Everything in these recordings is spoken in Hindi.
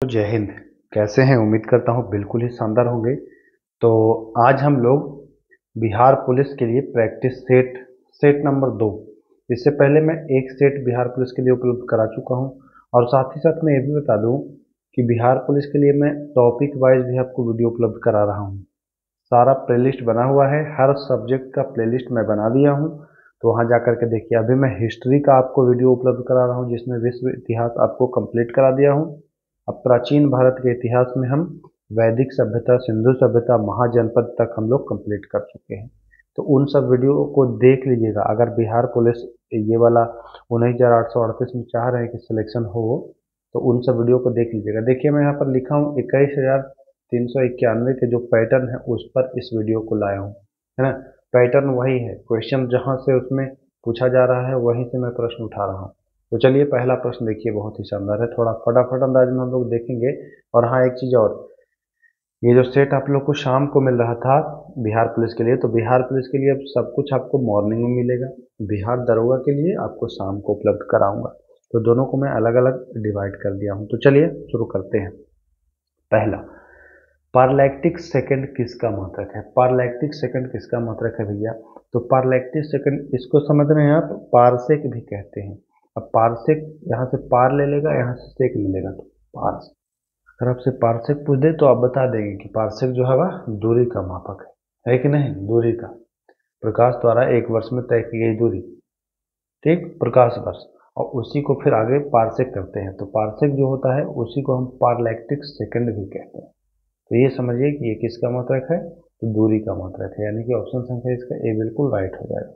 जय हिंद। कैसे हैं? उम्मीद करता हूँ बिल्कुल ही शानदार होंगे। तो आज हम लोग बिहार पुलिस के लिए प्रैक्टिस सेट नंबर 2। इससे पहले मैं एक सेट बिहार पुलिस के लिए उपलब्ध करा चुका हूँ और साथ ही साथ मैं ये भी बता दूँ कि बिहार पुलिस के लिए मैं टॉपिक वाइज भी आपको वीडियो उपलब्ध करा रहा हूँ। सारा प्लेलिस्ट बना हुआ है, हर सब्जेक्ट का प्लेलिस्ट मैं बना दिया हूँ, तो वहाँ जा कर के देखिए। अभी मैं हिस्ट्री का आपको वीडियो उपलब्ध करा रहा हूँ जिसमें विश्व इतिहास आपको कंप्लीट करा दिया हूँ। अब प्राचीन भारत के इतिहास में हम वैदिक सभ्यता, सिंधु सभ्यता, महाजनपद तक हम लोग कंप्लीट कर चुके हैं। तो उन सब वीडियो को देख लीजिएगा। अगर बिहार पुलिस ये वाला 19,838 में चाह रहे हैं कि सिलेक्शन हो, तो उन सब वीडियो को देख लीजिएगा। देखिए मैं यहाँ पर लिखा हूँ 21,391 के जो पैटर्न है उस पर इस वीडियो को लाया हूँ, है ना। पैटर्न वही है, क्वेश्चन जहाँ से उसमें पूछा जा रहा है वहीं से मैं प्रश्न उठा रहा हूँ। तो चलिए पहला प्रश्न देखिए, बहुत ही शानदार है, थोड़ा फटाफट अंदाज में हम लोग देखेंगे। और हाँ, एक चीज़ और, ये जो सेट आप लोग को शाम को मिल रहा था बिहार पुलिस के लिए, तो बिहार पुलिस के लिए अब सब कुछ आपको मॉर्निंग में मिलेगा। बिहार दरोगा के लिए आपको शाम को उपलब्ध कराऊंगा। तो दोनों को मैं अलग अलग डिवाइड कर दिया हूँ। तो चलिए शुरू करते हैं। पहला, पारलैक्टिक सेकंड किसका मात्रक है? पारलैक्टिक सेकंड किसका मात्रक है भैया? तो पारलैक्टिक सेकंड इसको समझ रहे हैं आप, पारसेक भी कहते हैं। अब पारसेक, यहाँ से पार ले लेगा, यहाँ से सेक ले लेगा, तो पार। अगर आपसे पारसेक पूछ दे तो आप बता देंगे कि पारसेक जो है वह दूरी का मापक है कि नहीं? दूरी का, प्रकाश द्वारा एक वर्ष में तय की गई दूरी, ठीक, प्रकाश वर्ष। और उसी को फिर आगे पारसेक करते हैं, तो पारसेक जो होता है उसी को हम पारलैक्टिक सेकंड भी कहते हैं। तो ये समझिए कि ये किसका मात्रक है? तो दूरी का मात्रक है, यानी कि ऑप्शन संख्या इसका ए बिल्कुल राइट हो जाएगा।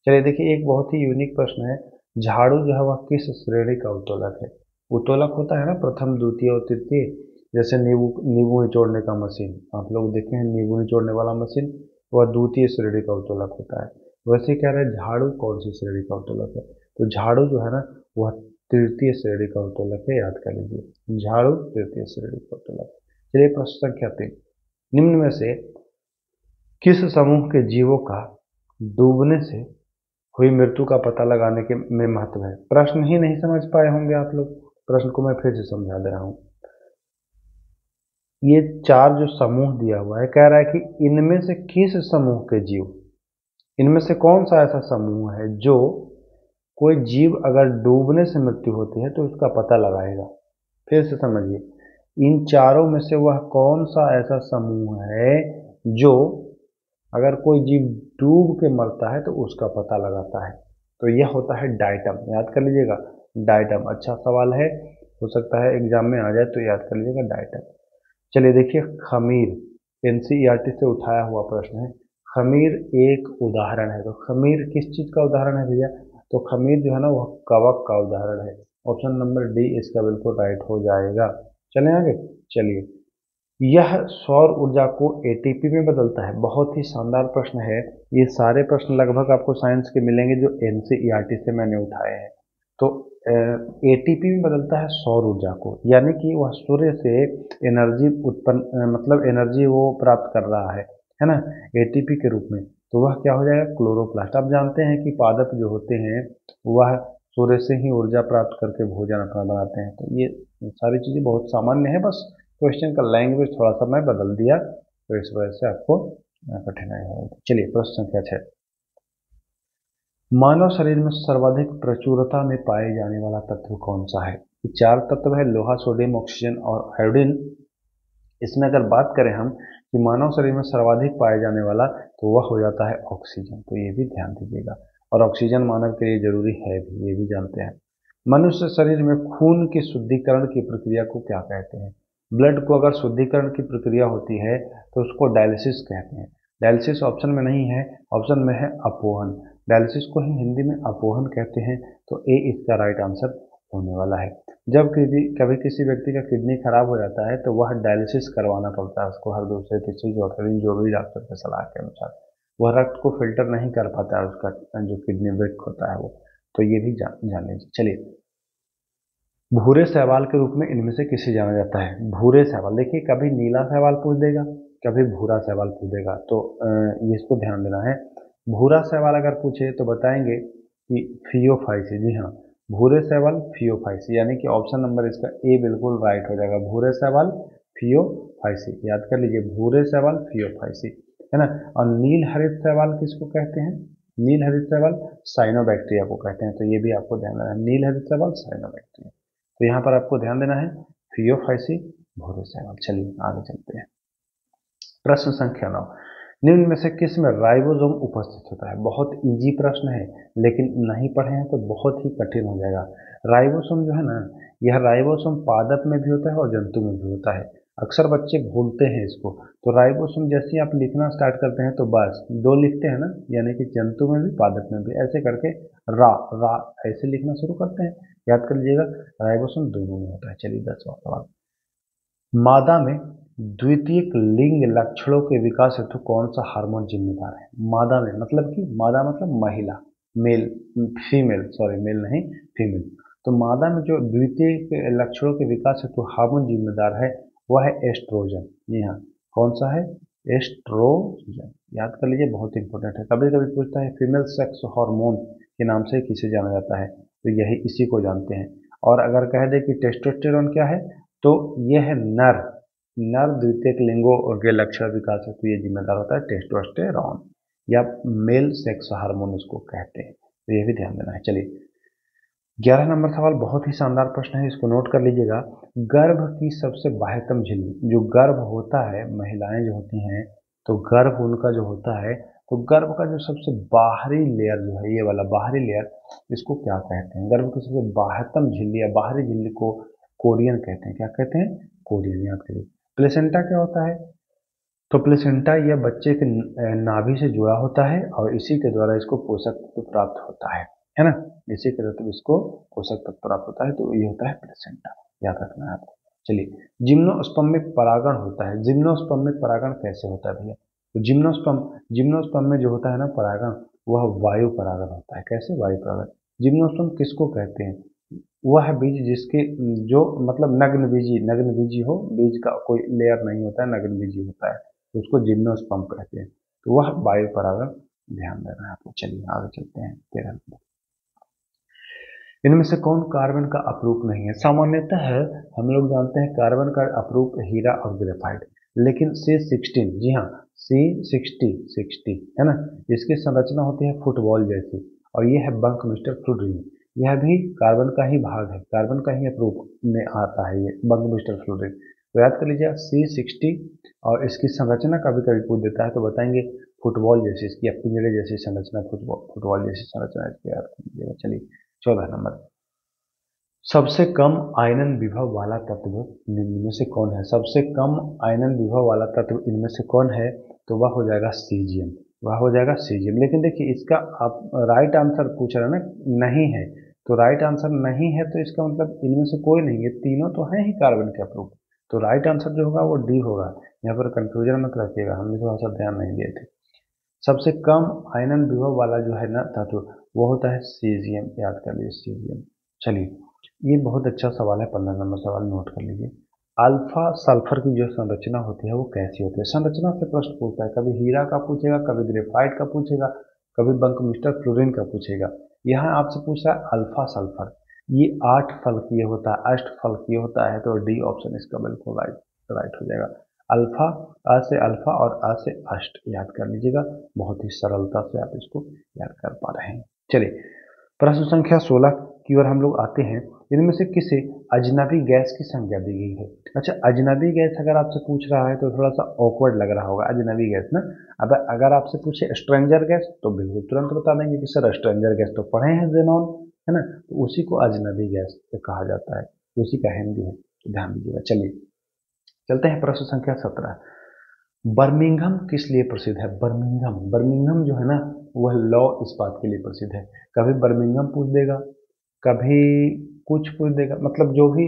चलिए देखिए, एक बहुत ही यूनिक प्रश्न है। झाड़ू जो है वह किस श्रेणी का उत्तोलक है? उत्तोलक होता है ना प्रथम, द्वितीय और तृतीय। जैसे नींबू नींबू निचोड़ने का मशीन, आप लोग देखे हैं नींबू निचोड़ने वाला मशीन, वह द्वितीय श्रेणी का उत्तोलक होता है। वैसे कह रहे हैं झाड़ू कौन सी श्रेणी का उत्तोलक है? तो झाड़ू जो है ना वह तृतीय श्रेणी का उत्तोलक है, याद कर लीजिए, झाड़ू तृतीय श्रेणी का उत्तोलक। चलिए प्रश्न संख्या 3, निम्न में से किस समूह के जीवों का डूबने से हुई मृत्यु का पता लगाने के में महत्व है? प्रश्न ही नहीं समझ पाए होंगे आप लोग, प्रश्न को मैं फिर से समझा दे रहा हूँ। ये 4 जो समूह दिया हुआ है, कह रहा है कि इनमें से किस समूह के जीव, इनमें से कौन सा ऐसा समूह है जो कोई जीव अगर डूबने से मृत्यु होती है तो उसका पता लगाएगा। फिर से समझिए, इन चारों में से वह कौन सा ऐसा समूह है जो अगर कोई जीव डूब के मरता है तो उसका पता लगाता है? तो यह होता है डाइटम, याद कर लीजिएगा, डाइटम। अच्छा सवाल है, हो सकता है एग्जाम में आ जाए, तो याद कर लीजिएगा डाइटम। चलिए देखिए, खमीर एनसीईआरटी से उठाया हुआ प्रश्न है। खमीर एक उदाहरण है, तो खमीर किस चीज का उदाहरण है भैया? तो खमीर जो है ना वह कवक का उदाहरण है। ऑप्शन नंबर डी इसका बिल्कुल राइट हो जाएगा। चलें आगे। चलिए, यह सौर ऊर्जा को एटीपी में बदलता है। बहुत ही शानदार प्रश्न है। ये सारे प्रश्न लगभग आपको साइंस के मिलेंगे जो एनसीईआरटी से मैंने उठाए हैं। तो एटीपी में बदलता है सौर ऊर्जा को, यानी कि वह सूर्य से एनर्जी उत्पन्न, मतलब एनर्जी वो प्राप्त कर रहा है ना, एटीपी के रूप में। तो वह क्या हो जाएगा? क्लोरोप्लास्ट। आप जानते हैं कि पादप जो होते हैं वह सूर्य से ही ऊर्जा प्राप्त करके भोजन अपना बनाते हैं। तो ये सारी चीज़ें बहुत सामान्य है, बस क्वेश्चन का लैंग्वेज थोड़ा सा मैं बदल दिया, तो इस वजह से आपको कठिनाई होगी। चलिए प्रश्न संख्या 6, मानव शरीर में सर्वाधिक प्रचुरता में पाए जाने वाला तत्व कौन सा है? 4 तत्व है, लोहा, सोडियम, ऑक्सीजन और आयोडीन। इसमें अगर बात करें हम कि मानव शरीर में सर्वाधिक पाए जाने वाला, तो वह हो जाता है ऑक्सीजन। तो ये भी ध्यान दीजिएगा, और ऑक्सीजन मानव के लिए जरूरी है भी, ये भी जानते हैं। मनुष्य शरीर में खून की शुद्धिकरण की प्रक्रिया को क्या कहते हैं? ब्लड को अगर शुद्धिकरण की प्रक्रिया होती है तो उसको डायलिसिस कहते हैं। डायलिसिस ऑप्शन में नहीं है, ऑप्शन में है अपोहन। डायलिसिस को ही हिंदी में अपोहन कहते हैं। तो ए इसका राइट आंसर होने वाला है। जब कभी किसी व्यक्ति का किडनी खराब हो जाता है तो वह डायलिसिस करवाना पड़ता है उसको, हर दूसरे तीसरे चौथे दिन, जो भी डॉक्टर की सलाह के अनुसार। वह रक्त को फिल्टर नहीं कर पाता है, उसका जो किडनी वृक होता है वो। तो ये भी जान लीजिए। चलिए, भूरे शैवाल के रूप में इनमें से किसे जाना जाता है? भूरे शैवाल, देखिए कभी नीला शैवाल पूछ देगा, कभी भूरा शैवाल पूछ देगा, तो ये इसको ध्यान देना है। भूरा शैवाल अगर पूछे तो बताएंगे कि फियोफाइसिस, जी हाँ, भूरे शैवाल फियोफाइसी, यानी कि ऑप्शन नंबर इसका ए बिल्कुल राइट हो जाएगा, भूरे शैवाल फियोफाइसी। याद कर लीजिए, भूरे शैवाल फियोफाइसी, है ना। और नील हरित शैवाल किसको कहते हैं? नील हरित शैवाल साइनोबैक्टीरिया को कहते हैं। तो ये भी आपको ध्यान देना है, नील हरित शैवाल साइनोबैक्टीरिया। तो यहाँ पर आपको ध्यान देना है फियोफाइसी, भूरे शैवाल। चलिए आगे चलते हैं। प्रश्न संख्या 9, निम्न में से किस में राइबोसोम उपस्थित होता है? बहुत इजी प्रश्न है, लेकिन नहीं पढ़े हैं तो बहुत ही कठिन हो जाएगा। राइबोसोम जो है ना, यह राइबोसोम पादप में भी होता है और जंतु में भी होता है। अक्सर बच्चे भूलते हैं इसको। तो राइबोसोम जैसे ही आप लिखना स्टार्ट करते हैं तो बस दो लिखते हैं ना, यानी कि जंतु में भी पादप में भी, ऐसे करके रा रा ऐसे लिखना शुरू करते हैं। याद कर लीजिएगा, राइबोसोम दोनों में होता है। चलिए 10वां सवाल, मादा में द्वितीयक लिंग लक्षणों के विकास हेतु कौन सा हार्मोन जिम्मेदार है? मादा में मतलब कि मादा मतलब महिला, मेल, फीमेल, सॉरी मेल नहीं फीमेल। तो मादा में जो द्वितीयक लक्षणों के विकास हेतु हार्मोन जिम्मेदार है वह है एस्ट्रोजन। जी हाँ, कौन सा है? एस्ट्रोजन। याद कर लीजिए, बहुत इंपॉर्टेंट है। कभी कभी पूछता है फीमेल सेक्स हार्मोन के नाम से किसे जाना जाता है, तो यही इसी को जानते हैं। और अगर कह दे कि टेस्टोस्टेरोन क्या है, तो यह है नर, नर द्वितीयक लिंगों के लक्षण विकास हेतु ये जिम्मेदार होता है टेस्टोस्टेरॉन, या मेल सेक्स हार्मोन उसको कहते हैं। तो ये भी ध्यान देना है। चलिए 11 नंबर सवाल बहुत ही शानदार प्रश्न है, इसको नोट कर लीजिएगा। गर्भ की सबसे बाह्यतम झिल्ली, जो गर्भ होता है, महिलाएं जो होती हैं, तो गर्भ उनका जो होता है, तो गर्भ का जो सबसे बाहरी लेयर जो है, ये वाला बाहरी लेयर, इसको क्या कहते हैं? गर्भ की सबसे बाह्यतम झिल्ली या बाहरी झिल्ली को कोरियन कहते हैं। क्या कहते हैं? कोरियन। याद करिए। प्लेसेंटा क्या होता है? तो प्लेसेंटा यह बच्चे के नाभि से जुड़ा होता है और इसी के द्वारा इसको पोषक तत्व प्राप्त होता है ना। इसी के द्वारा इसको पोषक तत्व प्राप्त होता है, तो ये होता है प्लेसेंटा। याद रखना है आपको। चलिए, जिम्नोस्पर्म में परागण होता है। जिम्नोस्पर्म में परागण कैसे होता है भैया? तो जिम्नोस्पर्म में जो होता है ना परागण, वह वायु परागण होता है। कैसे? वायु परागण। जिम्नोस्पर्म किसको कहते हैं? वह बीज जिसके जो मतलब नग्न बीजी, नग्न बीजी हो, बीज का कोई लेयर नहीं होता है, नग्न बीजी होता है, तो उसको जिम्नोस्पर्म कहते हैं। तो वह वायु परागण, ध्यान देना है आपको। चलिए आगे चलते हैं। 13 नंबर, इनमें से कौन कार्बन का अपरूप नहीं है? सामान्यतः हम लोग जानते हैं कार्बन का अपरूप हीरा और ग्रेफाइट, लेकिन C16, जी हाँ C60 है ना, इसकी संरचना होती है फुटबॉल जैसी, और यह है बंकमिस्टर फ्लोरीन। यह भी कार्बन का ही भाग है, कार्बन का ही अपरूप में आता है ये बंकमिस्टर फ्लोरीन। तो याद कर लीजिए C60, और इसकी संरचना कभी कभी पूछ देता है तो बताएंगे फुटबॉल जैसी, इसकी पिंजरे जैसी संरचना, फुटबॉल जैसी संरचना, इसको याद कर लीजिएगा। चलिए 14 नंबर, सबसे कम आयनन विभव वाला तत्व निम्न में से कौन है? सबसे कम आयनन विभव वाला तत्व इनमें से कौन है? तो वह हो जाएगा सीजियम, वह हो जाएगा सीजियम। लेकिन देखिए, इसका आप राइट आंसर पूछ रहे हैं ना, नहीं है, तो राइट आंसर नहीं है, तो इसका मतलब इनमें से कोई नहीं है, तीनों तो हैं ही कार्बन के अपरूप। तो राइट आंसर जो होगा वो डी होगा। यहाँ पर कंफ्यूजन मत रखिएगा, हमने थोड़ा सा ध्यान नहीं दिए थे। सबसे कम आयनन विभव वाला जो है ना धातु, वो होता है सीजियम। याद कर लीजिए सीजियम। चलिए, ये बहुत अच्छा सवाल है, 15 नंबर सवाल नोट कर लीजिए। अल्फा सल्फर की जो संरचना होती है वो कैसी होती है? संरचना से प्रश्न पूछता है, कभी हीरा का पूछेगा, कभी ग्रेफाइट का पूछेगा, कभी बंकमिस्टर फ्लोरीन का पूछेगा। यहाँ आपसे पूछ रहा है अल्फा सल्फर, ये 8 फलकीय होता है, अष्ट फलकीय होता है, तो डी ऑप्शन इसका बिल्कुल राइट राइट हो जाएगा। अल्फा, अ से अल्फा और अ से अष्ट, याद कर लीजिएगा। बहुत ही सरलता से आप इसको याद कर पा रहे हैं। चलिए प्रश्न संख्या 16 की ओर हम लोग आते हैं। इनमें से किसे अजनबी गैस की संज्ञा दी गई है? अच्छा, अजनबी गैस अगर आपसे पूछ रहा है तो थोड़ा सा ऑकवर्ड लग रहा होगा, अजनबी गैस ना। अब अगर आपसे पूछे स्ट्रेंजर गैस तो बिल्कुल तुरंत बता देंगे कि सर स्ट्रेंजर गैस तो पढ़े हैं जेनॉन, है ना। तो उसी को अजनबी गैस कहा जाता है, उसी का हिंदी है, तो ध्यान दीजिएगा। चलिए चलते हैं प्रश्न संख्या 17। बर्मिंघम किस लिए प्रसिद्ध है? बर्मिंघम, बर्मिंघम जो है ना, वह लौ इस्पात के लिए प्रसिद्ध है। कभी बर्मिंघम पूछ देगा, कभी कुछ पूछ देगा, मतलब जो भी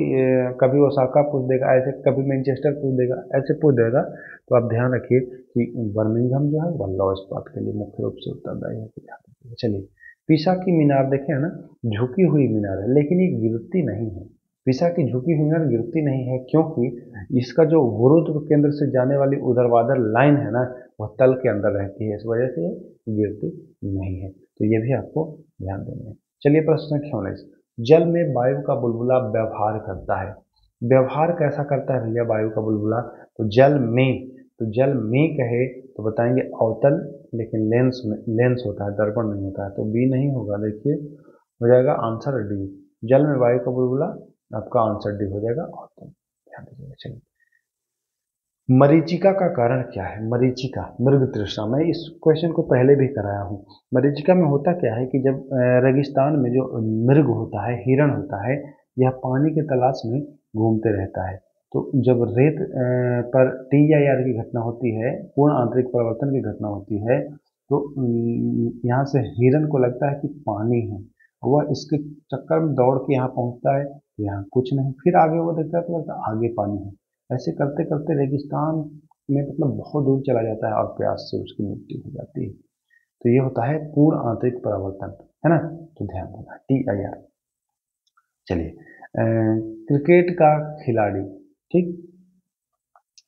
कभी ओसाका पूछ देगा, ऐसे कभी मैनचेस्टर पूछ देगा, ऐसे पूछ देगा। तो आप ध्यान रखिए कि बर्मिंघम जो है वह लौ इस्पात के लिए मुख्य रूप से उत्तरदायी है, तो ध्यान रखिए। चलिए, पिसा की मीनार देखें है ना, झुकी हुई मीनार है, लेकिन ये गिरती नहीं है। पिसा की झुकी हुई मीनार गिरती नहीं है, क्योंकि इसका जो गुरुत्व केंद्र से जाने वाली ऊर्ध्वाधर लाइन है ना, वह तल के अंदर रहती है, इस वजह से गिरती नहीं है। तो ये भी आपको ध्यान देना है। चलिए प्रश्न संख्या 19, जल में वायु का बुलबुला व्यवहार करता है। व्यवहार कैसा करता है भैया वायु का बुलबुला? तो जल में कहे तो बताएंगे अवतल, लेकिन लेंस होता है, दर्पण नहीं होता है, तो बी नहीं होगा। देखिए हो जाएगा आंसर डी। जल में वायु का बुलबुला, आपका आंसर डी हो जाएगा अवतल। ध्यान दीजिएगा। चलिए, मरीचिका का कारण क्या है? मरीचिका, मृग तृष्णा। मैं इस क्वेश्चन को पहले भी कराया हूँ। मरीचिका में होता क्या है कि जब रेगिस्तान में जो मृग होता है, हिरण होता है, यह पानी की तलाश में घूमते रहता है। तो जब रेत पर TIR की घटना होती है, पूर्ण आंतरिक परिवर्तन की घटना होती है, तो यहाँ से हिरण को लगता है कि पानी है, वह इसके चक्कर में दौड़ के यहाँ पहुँचता है, तो यहाँ कुछ नहीं, फिर आगे वो देखता है तो लगता है आगे पानी है। ऐसे करते करते रेगिस्तान में मतलब बहुत दूर चला जाता है और प्यास से उसकी मृत्यु हो जाती है। तो ये होता है पूर्ण आंतरिक परावर्तन, है ना? तो ध्यान देना TIR। चलिए, क्रिकेट का खिलाड़ी, ठीक,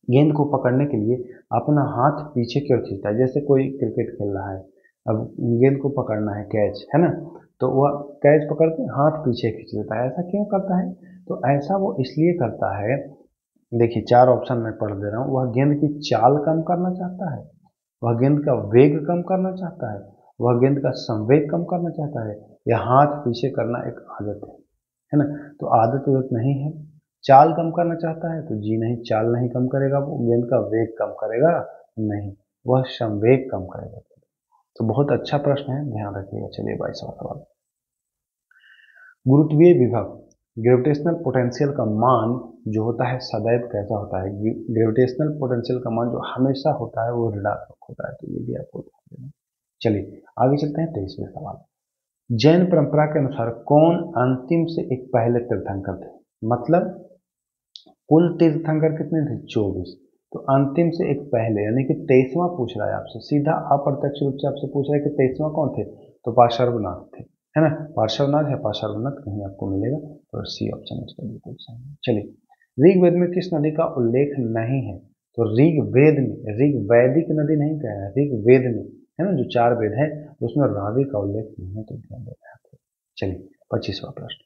गेंद को पकड़ने के लिए अपना हाथ पीछे क्यों खींचता है? जैसे कोई क्रिकेट खेल रहा है, अब गेंद को पकड़ना है, कैच है ना, तो वह कैच पकड़ के हाथ पीछे खींच लेता है। ऐसा क्यों करता है? तो ऐसा वो इसलिए करता है, देखिए 4 ऑप्शन मैं पढ़ दे रहा हूँ। वह गेंद की चाल कम करना चाहता है, वह गेंद का वेग कम करना चाहता है, वह गेंद का संवेग कम करना चाहता है, या हाथ पीछे करना एक आदत है ना? तो आदत उदत नहीं है। चाल कम करना चाहता है तो जी नहीं, चाल नहीं कम करेगा वो, गेंद का वेग कम करेगा नहीं, वह संवेग कम करेगा। तो बहुत अच्छा प्रश्न है, ध्यान रखिएगा। चलिए 22वां सवाल, गुरुत्वीय विभव, ग्रेविटेशनल पोटेंशियल का मान जो होता है सदैव कैसा होता है? ग्रेविटेशनल पोटेंशियल का मान जो हमेशा होता है वो ऋणात्मक होता है। तो ये भी आपको ध्यान देना। चलिए आगे चलते हैं 23वें सवाल, जैन परंपरा के अनुसार कौन अंतिम से एक पहले तीर्थंकर थे? मतलब कुल तीर्थंकर कितने थे? 24। तो अंतिम से एक पहले यानी कि 23वां पूछ रहा है आपसे, सीधा अप्रत्यक्ष रूप से आपसे पूछ रहा है कि 23वां कौन थे? तो पार्श्वनाथ थे, है ना? पार्श्वनाथ या पार्श्वनाथ कहीं आपको मिलेगा, तो सी ऑप्शन इसका बिल्कुल सही है। चलिए, ऋग्वेद में किस नदी का उल्लेख नहीं है? तो ऋग्वेद में, ऋग्वैदिक नदी नहीं कह रहा है, ऋग्वेद में, है ना, जो 4 वेद है उसमें रावि का उल्लेख नहीं है, तो ध्यान देना है। चलिए 25वां प्रश्न,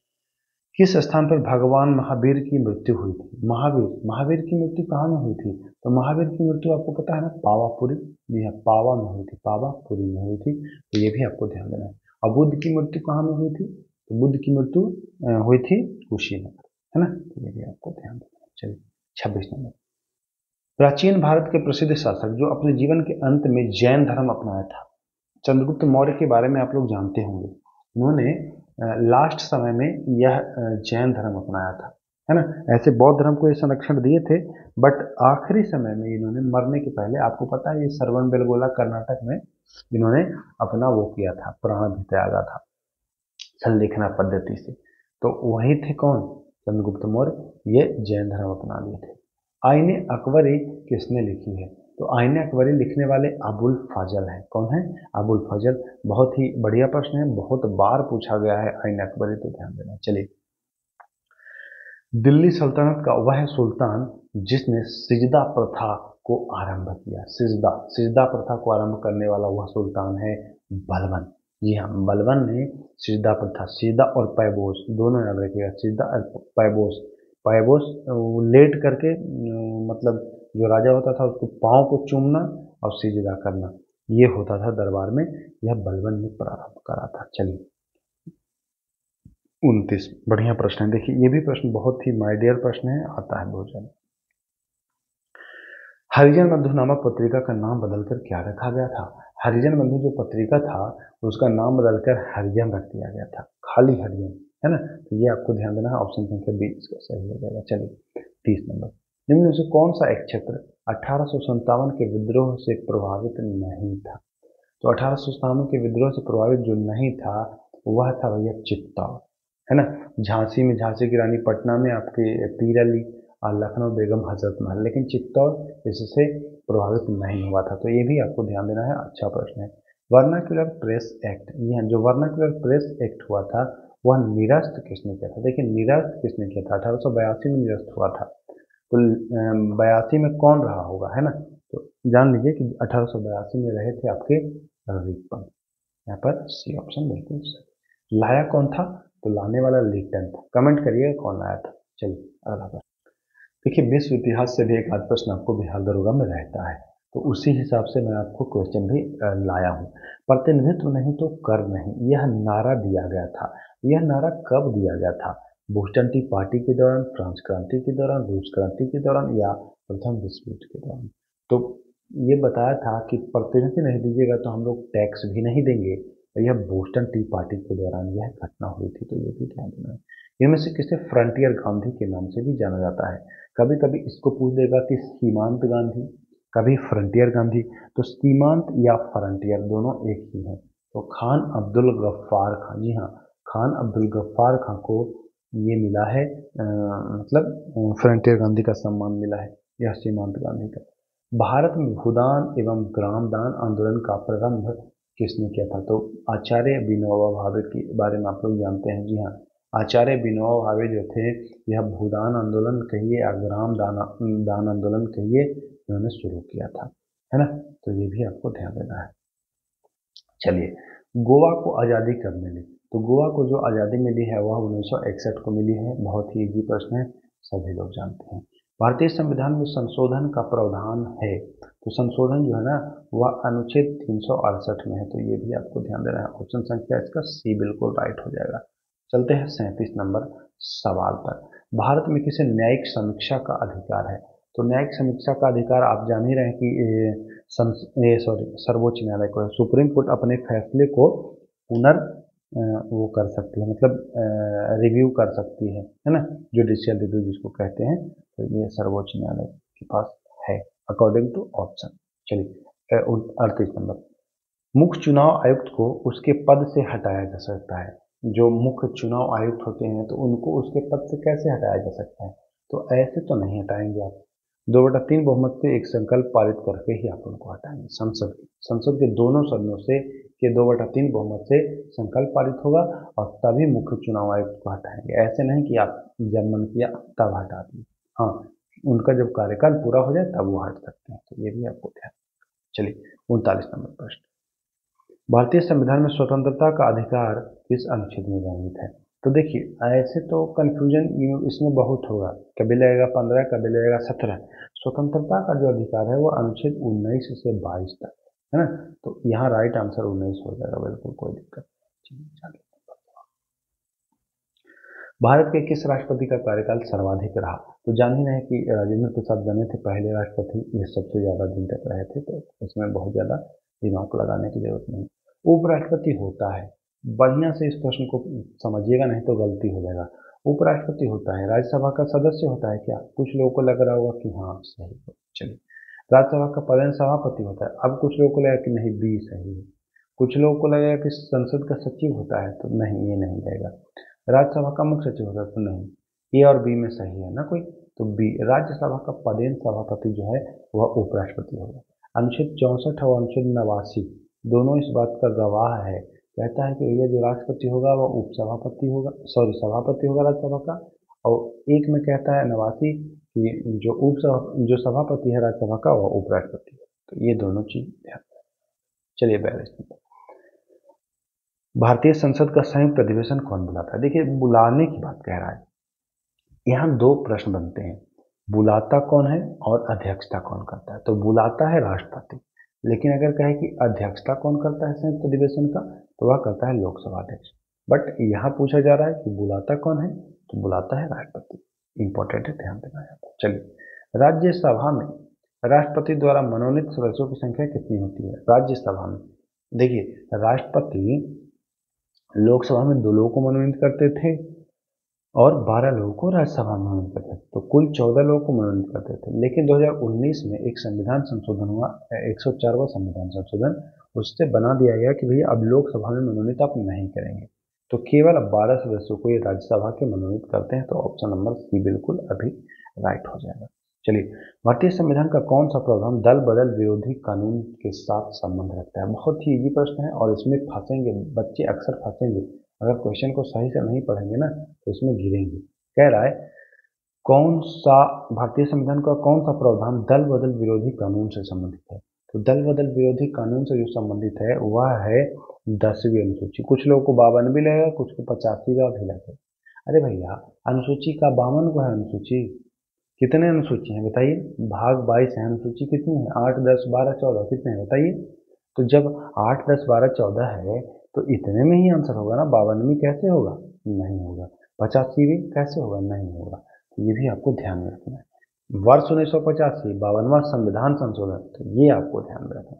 किस स्थान पर भगवान महावीर की मृत्यु हुई थी? महावीर की मृत्यु कहाँ में हुई थी? तो महावीर की मृत्यु आपको पता है ना, पावापुरी। जी हाँ, पावा में हुई थी, पावापुरी में हुई थी। तो ये भी आपको ध्यान देना है। और बुद्ध की मृत्यु कहाँ में हुई थी? तो बुद्ध की मृत्यु हुई थी कुशीनगर, है ना? तो ये भी आपको ध्यान देना है। चलिए 26 नंबर, प्राचीन भारत के प्रसिद्ध शासक जो अपने जीवन के अंत में जैन धर्म अपनाया था, चंद्रगुप्त मौर्य के बारे में आप लोग जानते होंगे। उन्होंने लास्ट समय में यह जैन धर्म अपनाया था, है ना? ऐसे बौद्ध धर्म को ये संरक्षण दिए थे, बट आखिरी समय में इन्होंने मरने के पहले, आपको पता है ये श्रवणबेलगोला कर्नाटक में इन्होंने अपना वो किया था, प्राण भी त्यागा था संलेखना पद्धति से। तो वही थे कौन? चंद्रगुप्त मौर्य, ये जैन धर्म अपना लिए थे। आईने अकबरी किसने लिखी है? तो आईने अकबरी लिखने वाले अबुल फजल हैं। कौन है? अबुल फजल। बहुत ही बढ़िया प्रश्न है, बहुत बार पूछा गया है आईने अकबरी, तो ध्यान देना। चलिए, दिल्ली सल्तनत का वह सुल्तान जिसने सिजदा प्रथा को आरंभ किया, सिजदा प्रथा को आरंभ करने वाला वह सुल्तान है बलबन। जी हाँ, बलबन ने सिजदा प्रथा, सिजदा और पैबोस दोनों याद रखिएगा, सिजदा और पैबोस। पैबोस लेट करके मतलब जो राजा होता था उसको पाँव को चूमना और सिजदा करना, ये होता था दरबार में, यह बलबन ने प्रारंभ करा था। चलिए 29, बढ़िया प्रश्न है। देखिए ये भी प्रश्न बहुत ही माय डियर प्रश्न है, आता है बहुत ज्यादा। हरिजन बंधु नामक पत्रिका का नाम बदलकर क्या रखा गया था? हरिजन बंधु जो पत्रिका था उसका नाम बदलकर हरिजन रख दिया गया था, खाली हरिजन, है ना? तो ये आपको ध्यान देना है, ऑप्शन संख्या बी इसका सही हो जाएगा। चलिए 30 नंबर, निम्न में से कौन सा एक क्षेत्र 1857 के विद्रोह से प्रभावित नहीं था? तो 1857 के विद्रोह से प्रभावित जो नहीं था वह था भैया चित्तौड़, है ना? झांसी में झांसी की रानी, पटना में आपके पीर अली और लखनऊ बेगम हजरत महल, लेकिन चित्तौड़ इससे प्रभावित नहीं हुआ था। तो ये भी आपको ध्यान देना है, अच्छा प्रश्न है। वर्नाक्युलर प्रेस एक्ट, ये जो वर्नाक्युलर प्रेस एक्ट हुआ था वह निरस्त किसने किया था? देखिए निरस्त किसने किया था? 1882 में निरस्त हुआ था। तो 82 में कौन रहा होगा, है ना? तो जान लीजिए कि 1882 में रहे थे आपके रिपन, यहाँ पर सी ऑप्शन बिल्कुल सही। लाया कौन था? तो लाने वाला लिटन था। कमेंट करिएगा कौन लाया था। चलिए अगला प्रश्न। देखिए विश्व इतिहास से भी एक आध प्रश्न आपको बिहार दरोगा में रहता है, तो उसी हिसाब से मैं आपको क्वेश्चन भी लाया हूँ। प्रतिनिधित्व नहीं तो कर नहीं, यह नारा दिया गया था। यह नारा कब दिया गया था? बोस्टन टी पार्टी के दौरान, फ्रांस क्रांति के दौरान, रूस क्रांति के दौरान, या प्रथम विश्व युद्ध के दौरान? तो ये बताया था कि प्रतिनिधित्व नहीं दीजिएगा तो हम लोग टैक्स भी नहीं देंगे। यह बोस्टन टी पार्टी के दौरान यह घटना हुई थी, तो ये भी ध्यान देना है। इनमें से किसे फ्रंटियर गांधी के नाम से भी जाना जाता है? कभी कभी इसको पूछ देगा कि सीमांत गांधी, कभी फ्रंटियर गांधी। तो सीमांत या फ्रंटियर दोनों एक ही हैं। तो खान अब्दुल गफ्फार खान, जी हाँ, खान अब्दुल गफ्फार खान को ये मिला है, मतलब फ्रंटियर गांधी का सम्मान मिला है, यह सीमांत गांधी का। भारत में भूदान एवं ग्रामदान आंदोलन का प्रारंभ किसने किया था? तो आचार्य विनोबा भावे के बारे में आप लोग जानते हैं। जी हाँ, आचार्य विनोबा भावे जो थे, यह भूदान आंदोलन कहिए या ग्राम दान आंदोलन कहिए, इन्होंने शुरू किया था, है ना। तो ये भी आपको ध्यान देना है। चलिए, गोवा को आज़ादी कब मिली? तो गोवा को जो आज़ादी मिली है वह 1961 को मिली है। बहुत ही इजी प्रश्न है, सभी लोग जानते हैं। भारतीय संविधान में संशोधन का प्रावधान है, तो संशोधन जो है ना वह अनुच्छेद 368 में है, तो ये भी आपको ध्यान देना है। ऑप्शन संख्या इसका सी बिल्कुल राइट हो जाएगा। चलते हैं 37 नंबर सवाल पर। भारत में किसे न्यायिक समीक्षा का अधिकार है? तो न्यायिक समीक्षा का अधिकार आप जान ही रहे हैं कि सर्वोच्च न्यायालय को है। सुप्रीम कोर्ट अपने फैसले को वो कर सकती है, मतलब रिव्यू कर सकती है ना, जुडिशियल रिव्यू जिसको कहते हैं। तो ये सर्वोच्च न्यायालय के पास है अकॉर्डिंग टू ऑप्शन। चलिए 38 नंबर। मुख्य चुनाव आयुक्त को उसके पद से हटाया जा सकता है। जो मुख्य चुनाव आयुक्त होते हैं तो उनको उसके पद से कैसे हटाया जा सकता है? तो ऐसे तो नहीं हटाएंगे आप, 2/3 बहुमत से एक संकल्प पारित करके ही आप उनको हटाएंगे। संसद के दोनों सदनों से के 2/3 बहुमत से संकल्प पारित होगा और तभी मुख्य चुनाव आयुक्त को हटाएंगे। ऐसे नहीं कि आप जब मन किया तब हटा दिए। हाँ, उनका जब कार्यकाल पूरा हो जाए तब वो हट सकते हैं, तो ये भी आपको ध्यान। चलिए 39 नंबर प्रश्न। भारतीय संविधान में स्वतंत्रता का अधिकार किस अनुच्छेद में वर्णित है? तो देखिए ऐसे तो कंफ्यूजन इसमें बहुत होगा, कभी लगेगा 15, कभी लगेगा 17। स्वतंत्रता का जो अधिकार है वो अनुच्छेद 19 से 22 तक है ना, तो यहाँ राइट आंसर 19 हो जाएगा, बिल्कुल कोई दिक्कत नहीं। भारत के किस राष्ट्रपति का कार्यकाल सर्वाधिक रहा? तो जान ही रहे कि राजेंद्र प्रसाद बने थे पहले राष्ट्रपति, ये सबसे ज्यादा दिन तक रहे थे, तो इसमें बहुत ज्यादा दिमाग लगाने की जरूरत नहीं। उपराष्ट्रपति होता है, बढ़िया से इस प्रश्न को समझिएगा नहीं तो गलती हो जाएगा। उपराष्ट्रपति होता है, राज्यसभा का सदस्य होता है क्या? कुछ लोगों को लग रहा होगा कि हाँ सही है। चलिए, राज्यसभा का पदेन सभापति होता है, अब कुछ लोगों को लगेगा कि नहीं बी सही है। कुछ लोगों को लगेगा कि संसद का सचिव होता है, तो नहीं, ये नहीं रहेगा। राज्यसभा का मुख्य सचिव होता है, तो नहीं, ए और बी में सही है ना कोई, तो बी। राज्यसभा का पदेन सभापति जो है वह उपराष्ट्रपति होगा। अनुच्छेद 64 और अनुच्छेद 89 दोनों इस बात का गवाह है, कहता है कि ये जो राष्ट्रपति होगा वह उपसभापति होगा, सभापति होगा राज्यसभा का। और एक में कहता है 89 कि जो सभापति है राज्यसभा का वह उपराष्ट्रपति है, तो ये दोनों चीज ध्यान रखें। चलिए 42। भारतीय संसद का संयुक्त अधिवेशन कौन बुलाता है? देखिए बुलाने की बात कह रहा है, यहाँ दो प्रश्न बनते हैं, बुलाता कौन है और अध्यक्षता कौन करता है। तो बुलाता है राष्ट्रपति, लेकिन अगर कहे कि अध्यक्षता कौन करता है संयुक्त अधिवेशन का, तो वह करता है लोकसभा अध्यक्ष। बट यहाँ पूछा जा रहा है कि बुलाता कौन है, तो बुलाता है राष्ट्रपति। इंपॉर्टेंट है, ध्यान देना है। चलिए, राज्यसभा में राष्ट्रपति द्वारा मनोनीत सदस्यों की संख्या कितनी होती है? राज्यसभा में देखिए, राष्ट्रपति लोकसभा में 2 लोगों को मनोनीत करते थे और 12 लोगों को राज्यसभा में मनोनीत करते थे, तो कुल 14 लोगों को मनोनीत करते थे। लेकिन 2019 में एक संविधान संशोधन हुआ, 104वां संविधान संशोधन, उससे बना दिया गया कि भैया अब लोकसभा में मनोनीत आप नहीं करेंगे, तो केवल 12 सदस्यों को ये राज्यसभा के मनोनीत करते हैं। तो ऑप्शन नंबर सी बिल्कुल अभी राइट हो जाएगा। चलिए, भारतीय संविधान का कौन सा प्रावधान दल बदल विरोधी कानून के साथ संबंध रखता है? बहुत ही इजी प्रश्न है और इसमें फंसेंगे बच्चे, अक्सर फंसेंगे। अगर क्वेश्चन को सही से नहीं पढ़ेंगे ना तो इसमें गिरेंगे। कह रहा है कौन सा भारतीय संविधान का कौन सा प्रावधान दल बदल विरोधी कानून से संबंधित है? तो दल बदल विरोधी कानून से जो संबंधित है वह है 10वीं अनुसूची। कुछ लोगों को 52 भी लगेगा, कुछ को 85 भी लगेगा। अरे भैया, अनुसूची का 52 को है अनुसूची। कितने अनुसूची हैं बताइए? भाग 22 है। अनुसूची कितनी है? 8, 10, 12, 14 कितने हैं बताइए? तो जब 8, 10, 12, 14 है तो इतने में ही आंसर होगा ना। 52 में कैसे होगा? नहीं होगा। 85 भी कैसे होगा? नहीं होगा। तो ये भी आपको ध्यान में रखना है। वर्ष 1985 52वां संविधान संशोधन, तो ये आपको ध्यान में रखना है।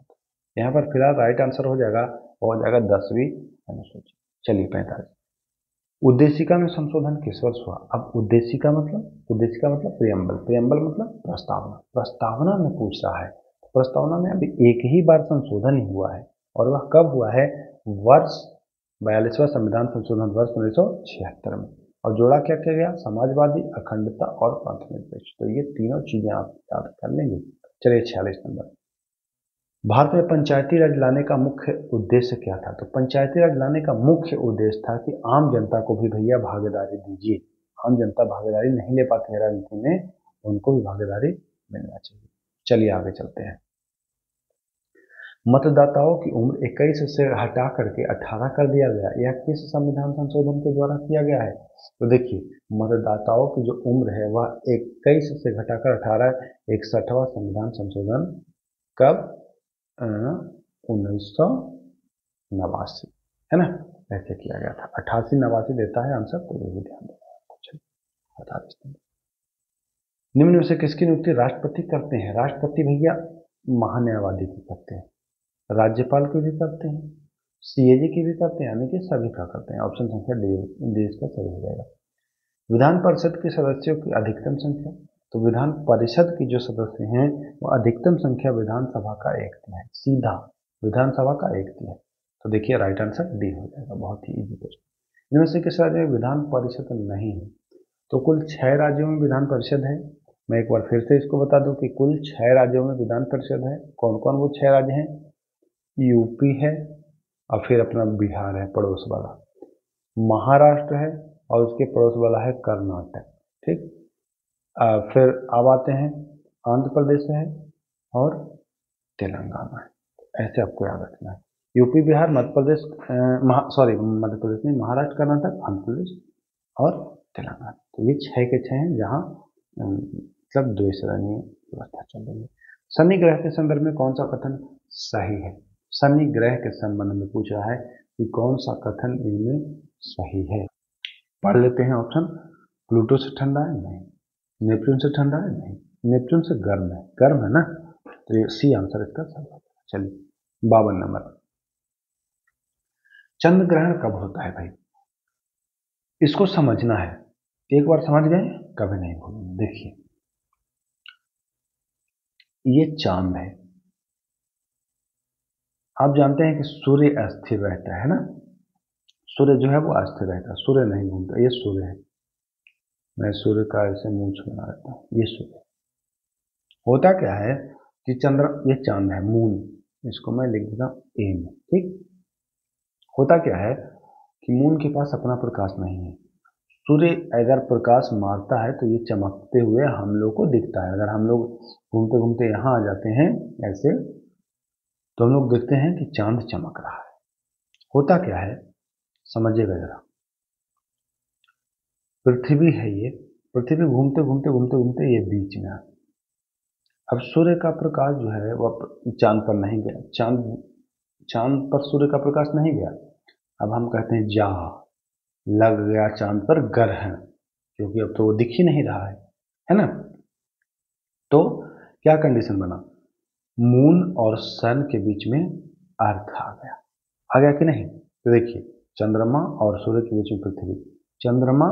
यहाँ पर फिलहाल राइट आंसर हो जाएगा 10वीं अनुसूची। चलिए 45। उद्देशिका में संशोधन किस वर्ष हुआ? अब उद्देशिका मतलब प्रियम्बल। प्रियम्बल मतलब प्रस्तावना। प्रस्तावना में पूछ रहा है। प्रस्तावना में अभी एक ही बार संशोधन ही हुआ है, और वह कब हुआ है? वर्ष 42वां संविधान संशोधन वर्ष 1976 में। और जोड़ा क्या किया गया? समाजवादी, अखंडता और पंथनिरपेक्ष। तो ये तीनों चीजें आप याद कर लेंगे। चलिए 46 नंबर। भारत में पंचायती राज लाने का मुख्य उद्देश्य क्या था? तो पंचायती राज लाने का मुख्य उद्देश्य था कि आम जनता को भी भैया भागीदारी दीजिए। आम जनता भागीदारी नहीं ले पाती है राजनीति में, उनको भी भागीदारी मिलना चाहिए। चलिए आगे चलते हैं। मतदाताओं की उम्र 21 से हटा करके 18 कर दिया गया। यह किस संविधान संशोधन के द्वारा किया गया है? तो देखिए, मतदाताओं की जो उम्र है वह 21 से घटाकर 18, 61वां संविधान संशोधन कब? 1989 है ना, ऐसे किया गया था। 88, 89 देता है आंसर, तो ये भी ध्यान देना। बता देते हैं। निम्न में से किसकी नियुक्ति राष्ट्रपति करते हैं? राष्ट्रपति भैया महान्यायवादी की करते हैं, राज्यपाल की भी करते हैं, सीएजी की भी करते हैं, यानी कि सभी का करते हैं। ऑप्शन संख्या डी इसका सही हो जाएगा। विधान परिषद के सदस्यों की अधिकतम संख्या? तो विधान परिषद की जो सदस्य हैं वो अधिकतम संख्या विधानसभा का 1/3 सीधा विधानसभा का 1/3। तो देखिए राइट आंसर डी हो जाएगा। बहुत ही इजी क्वेश्चन। इनमें से किस राज्य में विधान परिषद नहीं है? तो कुल 6 राज्यों में विधान परिषद है। मैं एक बार फिर से इसको बता दूं कि कुल 6 राज्यों में विधान परिषद है। कौन कौन वो 6 राज्य हैं? यूपी है, और फिर अपना बिहार है पड़ोस वाला, महाराष्ट्र है, और उसके पड़ोस वाला है कर्नाटक। ठीक, फिर अब आते हैं आंध्र प्रदेश है और तेलंगाना है। ऐसे आपको याद रखना है। यूपी, बिहार, मध्य प्रदेश, मध्य प्रदेश नहीं, महाराष्ट्र, कर्नाटक, आंध्र प्रदेश और तेलंगाना। तो ये 6 के 6 हैं जहाँ मतलब द्विसरणीय व्यवस्था चल रही है। शनि ग्रह के संदर्भ में कौन सा कथन सही है? शनि ग्रह के संबंध में पूछ रहा है कि कौन सा कथन इनमें सही है। पढ़ लेते हैं ऑप्शन। प्लूटो से ठंडा है? नहीं। नेपच्यून से ठंडा है? नहीं। नेपच्यून से गर्म है? गर्म है ना, तो ये सी आंसर इसका सही होगा। चलिए 52 नंबर। चंद्र ग्रहण कब होता है भाई? इसको समझना है। एक बार समझ गए कभी नहीं भूलेंगे। देखिए, ये चांद है। आप जानते हैं कि सूर्य अस्थिर रहता है ना, सूर्य जो है वो अस्थिर रहता है, सूर्य नहीं घूमता। ये सूर्य है, मैं सूर्य का ऐसे मुंह छूना रहता हूँ। ये सूर्य होता क्या है कि चंद्र, ये चांद है, मून, इसको मैं लिख देता हूँ ए में। ठीक, होता क्या है कि मून के पास अपना प्रकाश नहीं है। सूर्य अगर प्रकाश मारता है तो ये चमकते हुए हम लोग को दिखता है। अगर हम लोग घूमते घूमते यहाँ आ जाते हैं ऐसे, तो हम लोग देखते हैं कि चांद चमक रहा है। होता क्या है समझिएगा जरा। पृथ्वी है ये, पृथ्वी घूमते घूमते घूमते घूमते ये बीच में है। अब सूर्य का प्रकाश जो है वह चांद पर नहीं गया, चांद पर सूर्य का प्रकाश नहीं गया। अब हम कहते हैं जा लग गया चांद पर ग्रहण, क्योंकि अब तो वो दिख ही नहीं रहा है ना। तो क्या कंडीशन बना? मून और सन के बीच में अर्थ आ गया कि नहीं? तो देखिए, चंद्रमा और सूर्य के बीच में पृथ्वी, चंद्रमा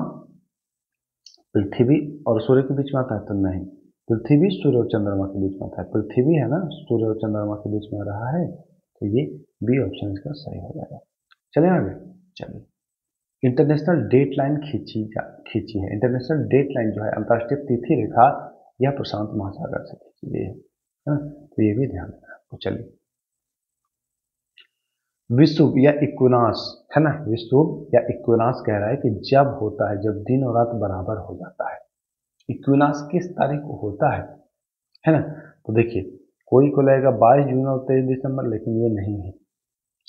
पृथ्वी और सूर्य के बीच में आता है तो नहीं, पृथ्वी सूर्य और चंद्रमा के बीच में आता है। पृथ्वी है ना, सूर्य और चंद्रमा के बीच में रहा है, तो ये बी ऑप्शन इसका सही हो जाएगा। चलिए आगे। चलिए, इंटरनेशनल डेट लाइन खींची है। इंटरनेशनल डेट लाइन जो है, अंतर्राष्ट्रीय तिथि रेखा, यह प्रशांत महासागर से खींची गई है ना, तो ये भी ध्यान देना आपको। चलिए, विषुव या इक्विनॉक्स है ना, विषुव या इक्विनॉक्स कह रहा है कि जब होता है जब दिन और रात बराबर हो जाता है। इक्विनॉक्स किस तारीख को होता है ना? तो देखिए, कोई को लगेगा 22 जून और 23 दिसंबर, लेकिन ये नहीं है,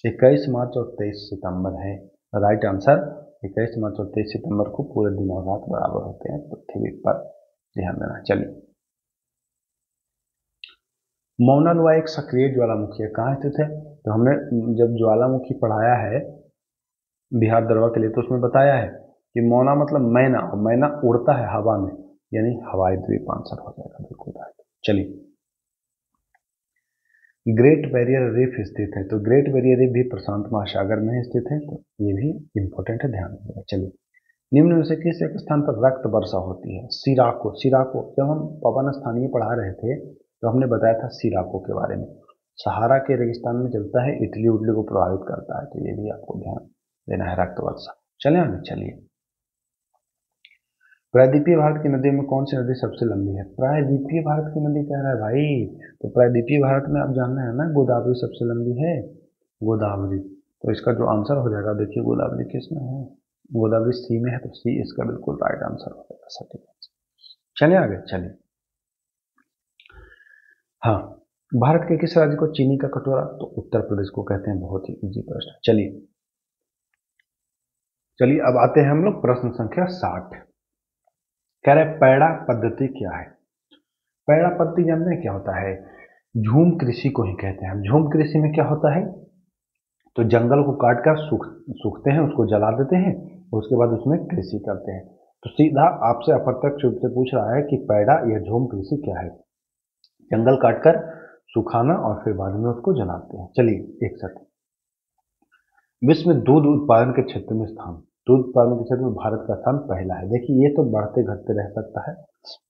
21 मार्च और 23 सितंबर है। राइट आंसर 21 मार्च और 23 सितंबर को पूरे दिन और रात बराबर होते हैं पृथ्वी पर, ध्यान देना। चलिए, मौना लोआ एक सक्रिय ज्वालामुखी है, कहाँ स्थित है? तो हमने जब ज्वालामुखी पढ़ाया है बिहार दरवा के लिए तो उसमें बताया है कि मौना मतलब मैना, और मैना उड़ता है हवा में, यानी हवाई द्वीप आंसर हो जाएगा, बिल्कुल राइट। चलिए, ग्रेट बैरियर रीफ स्थित है, तो ग्रेट बैरियर रीफ भी प्रशांत महासागर में स्थित है, तो ये भी इंपॉर्टेंट है, ध्यान रखिएगा। चलिए, निम्न में से किस एक स्थान पर रक्त वर्षा होती है? सिराको। सिराको जब हम पवन स्थानीय पढ़ा रहे थे तो हमने बताया था सिराको के बारे में, सहारा के रेगिस्तान में चलता है, इटली उटली को प्रभावित करता है, तो ये भी आपको ध्यान देना है, रक्त वर्षा। चले आगे, चलिए, प्रायद्वीपीय भारत की नदी में कौन सी नदी सबसे लंबी है? प्रायद्वीपीय भारत की नदी कह रहा है भाई, तो प्रायद्वीपीय भारत में आप जानना है ना, गोदावरी सबसे लंबी है, गोदावरी। तो इसका जो आंसर हो जाएगा, देखिए गोदावरी किस में है, गोदावरी सी में है, तो सी इसका बिल्कुल राइट आंसर हो जाएगा, सटीक आंसर। चलिए आगे, चलिए, हाँ, भारत के किस राज्य को चीनी का कटोरा? तो उत्तर प्रदेश को कहते हैं, बहुत ही इजी प्रश्न। चलिए चलिए, अब आते हैं हम लोग प्रश्न संख्या 60। कह रहे पैड़ा पद्धति क्या है? पैड़ा पद्धति जानते हैं क्या होता है? झूम कृषि को ही कहते हैं। झूम कृषि में क्या होता है, तो जंगल को काट कर सूखते हैं, उसको जला देते हैं, और उसके बाद उसमें कृषि करते हैं। तो सीधा आपसे अप्रत्यक्ष रूप से पूछ रहा है कि पैड़ा या झूम कृषि क्या है? जंगल काटकर सुखाना और फिर बाद में उसको जलाते हैं। चलिए, 61, विश्व में दूध उत्पादन के क्षेत्र में स्थान, दूध उत्पादन के क्षेत्र में भारत का स्थान पहला है। देखिए, ये तो बढ़ते घटते रह सकता है,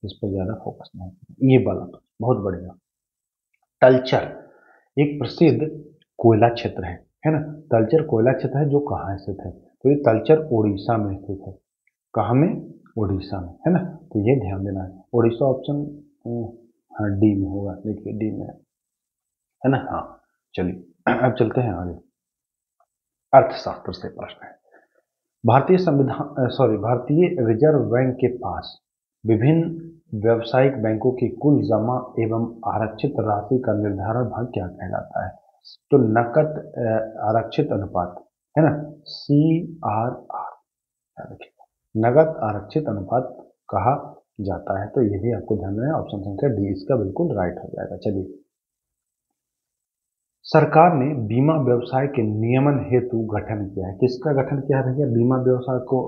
इस पर ज्यादा फोकस नहीं। ये वाला तो बहुत बढ़िया। तलचर एक प्रसिद्ध कोयला क्षेत्र है ना? तलचर कोयला क्षेत्र है जो कहाँ स्थित है? तो ये तलचर उड़ीसा में स्थित है। कहाँ में? उड़ीसा में, है ना? तो ये ध्यान देना है, उड़ीसा ऑप्शन हाँ डी में होगा, देखिए डी में है ना? हाँ, चलिए अब चलते हैं आगे। अर्थशास्त्र से प्रश्न है, भारतीय रिजर्व बैंक के पास विभिन्न व्यावसायिक बैंकों की कुल जमा एवं आरक्षित राशि का निर्धारण भाग क्या कहलाता है? तो नकद आरक्षित अनुपात, है ना? CRR, नगद आरक्षित अनुपात कहा जाता है, तो ये भी आपको ध्यान देना है। ऑप्शन संख्या डी इसका बिल्कुल राइट हो जाएगा। चलिए, सरकार ने बीमा व्यवसाय के नियमन हेतु गठन किया है। किसका गठन किया है भैया? बीमा व्यवसाय को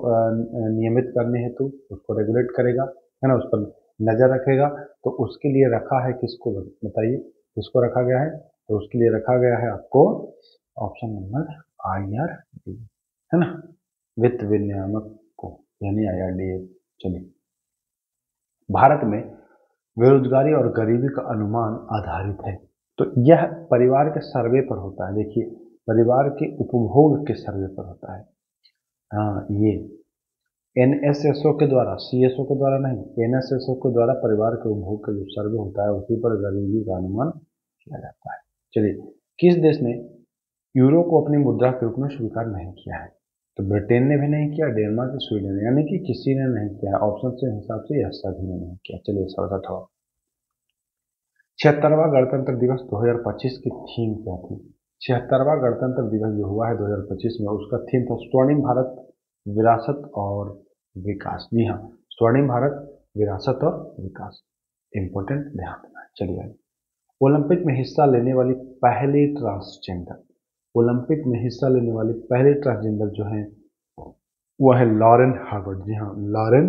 नियमित करने हेतु, उसको रेगुलेट करेगा, है ना, उस पर नजर रखेगा, तो उसके लिए रखा है किसको? बताइए, किसको रखा गया है? तो उसके लिए रखा गया है आपको ऑप्शन नंबर IRDA, है ना, वित्त विनियामक को, यानी IRDA। चलिए, भारत में बेरोजगारी और गरीबी का अनुमान आधारित है, तो यह परिवार के सर्वे पर होता है। देखिए, परिवार के उपभोग के सर्वे पर होता है। हाँ, ये NSSO के द्वारा, CSO के द्वारा नहीं, NSSO के द्वारा परिवार के उपभोग का जो सर्वे होता है उसी पर गरीबी का अनुमान किया जाता है। चलिए, किस देश ने यूरो को अपनी मुद्रा के रूप में स्वीकार नहीं किया है? तो ब्रिटेन ने भी नहीं किया, डेनमार्क, स्वीडन, यानी कि किसी ने नहीं किया। ऑप्शन के हिसाब से यह सभी ने नहीं किया। चलिए, 67वां, 76वां गणतंत्र दिवस 2025 की थीम क्या थी? 76वां गणतंत्र दिवस जो हुआ है 2025 में, उसका थीम था स्वर्णिम भारत, विरासत और विकास। जी हाँ, स्वर्णिम भारत, विरासत और विकास, इंपॉर्टेंट, ध्यान देना है। चलिए, ओलंपिक में हिस्सा लेने वाली पहली ट्रांसजेंडर, ओलंपिक में हिस्सा लेने वाली पहली ट्रांसजेंडर जो है वह है लॉरेन हार्वर्ड। जी हाँ, लॉरेन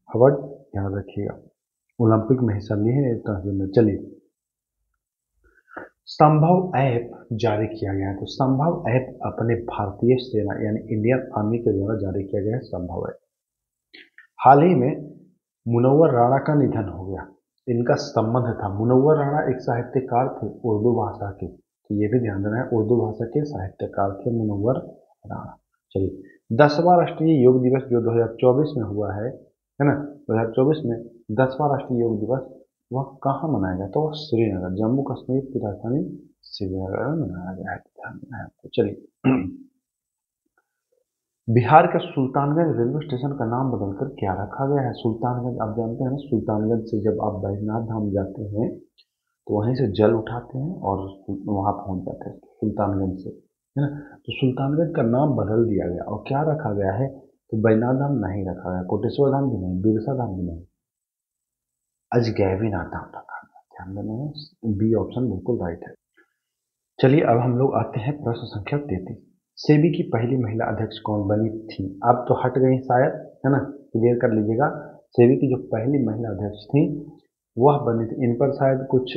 हार्वर्ड, याद रखिएगा, ओलंपिक में हिस्सा लिए हैं ट्रांसजेंडर। चलिए, संभव ऐप जारी किया गया है, तो संभव ऐप अपने भारतीय सेना यानी इंडियन आर्मी के द्वारा जारी किया गया है संभव ऐप। हाल ही में मुनव्वर राणा का निधन हो गया, इनका संबंध था, मुनव्वर राणा एक साहित्यकार थे उर्दू भाषा के, तो ये भी ध्यान देना है, उर्दू भाषा के साहित्यकार थे मुनव्वर राणा। चलिए, 10वां राष्ट्रीय योग दिवस जो 2024 में हुआ है ना, 2024 में 10वां राष्ट्रीय योग दिवस वह कहाँ मनाया गया? तो वह श्रीनगर, जम्मू कश्मीर की राजधानी श्रीनगर में मनाया गया है, ध्यान देना है। तो चलिए, बिहार के सुल्तानगंज रेलवे स्टेशन का नाम बदलकर क्या रखा गया है? सुल्तानगंज, आप जानते हैं ना, सुल्तानगंज से जब आप बैजनाथ धाम जाते हैं तो वहीं से जल उठाते हैं और वहाँ पहुँच जाते हैं सुल्तानगंज से, है ना। तो सुल्तानगंज का नाम बदल दिया गया और क्या रखा गया है, तो बैजनाथ धाम नहीं रखा गया, कोटेश्वर धाम भी नहीं, बिरसा धाम भी नहीं, अजगैबीनाथ धाम रखा गया। ध्यान देना है, बी ऑप्शन बिल्कुल राइट है। चलिए अब हम लोग आते हैं प्रश्न संख्या 33। सेबी की पहली महिला अध्यक्ष कौन बनी थी? अब तो हट गई शायद, है ना, क्लियर कर लीजिएगा। सेबी की जो पहली महिला अध्यक्ष थी वह बनी थी, इन पर शायद कुछ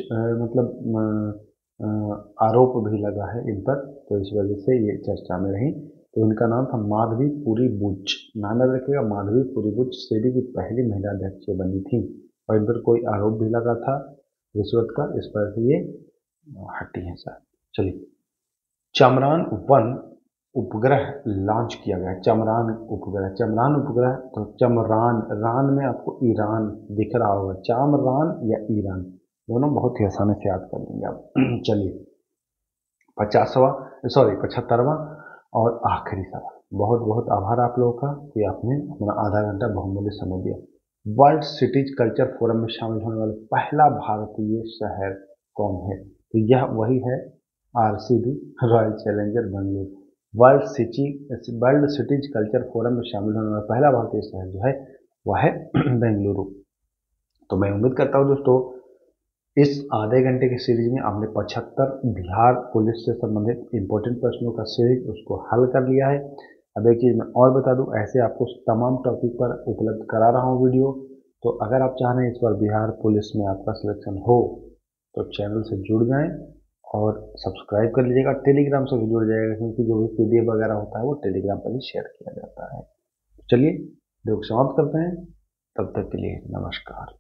आरोप भी लगा है इन पर, तो इस वजह से ये चर्चा में रही। तो इनका नाम था माधवी पुरी बुच, नाम याद रखिएगा, माधवी पुरी बुच सेबी की पहली महिला अध्यक्ष बनी थी और इन पर कोई आरोप भी लगा था रिश्वत का, इस पर ये हटी है सर। चलिए, चमरान वन उपग्रह लॉन्च किया गया, चमरान उपग्रह, चमरान उपग्रह, तो चमरान, रान में आपको ईरान दिख रहा होगा, चामरान या ईरान, दोनों बहुत ही आसानी से याद कर लेंगे आप। चलिए 75वां और आखिरी सवाल। बहुत बहुत आभार आप लोगों का कि आपने अपना आधा घंटा बहुमूल्य समय दिया। वर्ल्ड सिटीज कल्चर फोरम में शामिल होने वाला पहला भारतीय शहर कौन है? तो यह वही है RCB, royal challenger Bengaluru. World cities culture forum में शामिल होने वाला पहला भारतीय शहर जो है वह है बेंगलुरु। तो मैं उम्मीद करता हूँ दोस्तों इस आधे घंटे की सीरीज में आपने 75 बिहार पुलिस से संबंधित इंपॉर्टेंट प्रश्नों का सीरीज उसको हल कर लिया है। अब एक चीज़ मैं और बता दूं, ऐसे आपको तमाम टॉपिक पर उपलब्ध करा रहा हूं वीडियो, तो अगर आप चाह रहे हैं इस बार बिहार पुलिस में आपका सिलेक्शन हो तो चैनल से जुड़ जाएं और सब्सक्राइब कर लीजिएगा। टेलीग्राम से भी जुड़ जाएगा क्योंकि जो भी पीडीएफ वगैरह होता है वो टेलीग्राम पर ही शेयर किया जाता है। चलिए वीडियो को समाप्त करते हैं, तब तक के लिए नमस्कार।